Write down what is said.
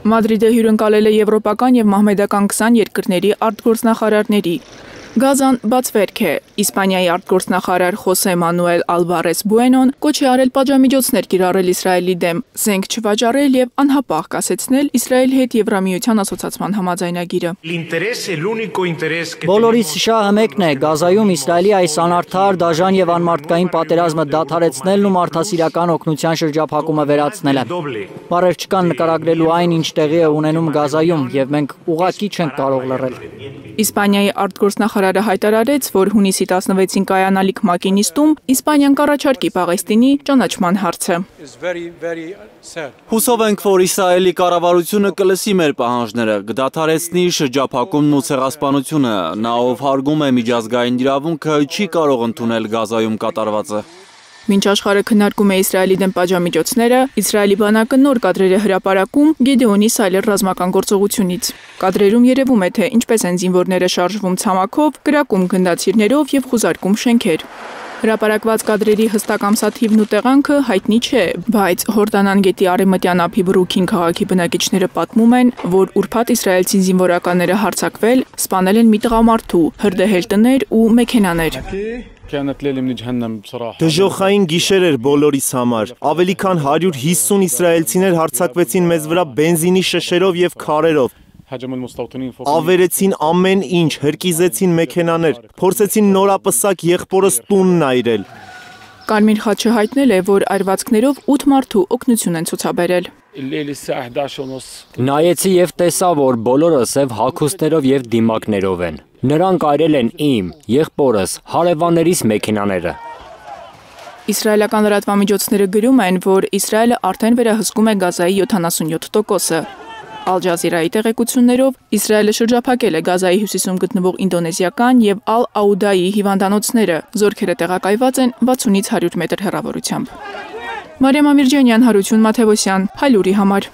Մադրիդը հյուրընկալել է եվրոպական և մահմեդական 20 երկրների արտգործնախարարների։ Գազան բացվերք է։ Իսպանիայի արտգործնախարար Խոսե Մանուել Ալվարես Բուենոն կոչ է արել պատժամիջոցներ կիրառել Իսրայելի դեմ, զենք չվաճառել և անհապաղ կասեցնել Իսրայելի հետ Եվրամիության ասոցացման համաձայնագիրը։ Բոլորից շահը մեկն է՝ Գազայում Իսրայելի այս անարդար, դաժան և անմարդկային պատերազմը դադարեցնելն ու մարդասիրական օգնության շրջափակումը վերացնելը։ Բառեր չկան նկարագրելու այն, ինչ տեղի է ունենում Գազայում, և մենք ուղղակի չենք կարող լռել։ Իսպանիայի արտգործնախարարը հայտարարեց, որ հունիսի 16-ին կայանալիք ՄԱԿ-ի նիստում Իսպանիան կառաջարկի Պաղեստինի ճանաչման հարցը։ Հուսով ենք, որ Իսրայելի կառավարությունը կլսի մեր պահանջները, կդադարեցնի շրջափակումն ու ցեղասպանությունը, նա ով հարգում է միջազգային իրավունքը, չի կարող ընդունել Գազայում կատարվածը։ Մինչ աշխարհը քննարկում է Իսրայելի դեմ պատժամիջոցները, Իսրայելի բանակը նոր կադրեր է հրապարակում Գեդեոնի Սայլեր ռազմական գործողությունից։ Կադրերում երևում է, թե ինչպես են զինվորները շարժվում ցամաքով, կրակում գնդացիրներով և խուզարկում շենքեր։ Հրապարակված կադրերի հստակ ամսաթիվն ու տեղանքը հայտնի չէ, բայց Հորդանան գետի արևմտյան ափի Բրուքին քաղաքի բնակիչները պատմում են, որ ուրբաթ իսրայելցի զինվորականները հարձակվել, սպանել են մի տղամարդու, հրդեհել տներ ու մեքենաներ։ Դժոխային գիշեր էր բոլորիս համար։ Ավելի քան 150 իսրայելցիներ հարձակվեցին մեզ վրա բենզինի շշերով և քարերով։ Ավերեցին ամեն ինչ, հրկիզեցին մեքենաներ, փորձեցին նորապսակ եղբորս տունն այրել։ Կարմիր խաչը հայտնել է, որ այրվածքներով 8 մարդու օգնություն են ցուցաբերել։ Նայեցի և տեսա, որ բոլորը սև հագուստներով և դիմակներով են։ Նրանք այրել են իմ, եղբորս, հարևաններիս մեքենաները։ Իսրայելական լրատվամիջոցները գրում են, որ Իսրայելը արդեն վերահսկում է Գազայի 77%-ը։ Ալ-Ջազիրայի տեղեկություններով Իսրայելը շրջափակել է Գազայի հյուսիսում գտնվող ինդոնեզիական և Ալ-Աուդայի հիվանդանոցները, զորքերը տեղակայված են 60-ից 100 մետր հեռավորությամբ։ Մարիամ Ամիրջանյան, Հարություն Մաթևոսյան, Հայլուրի համար։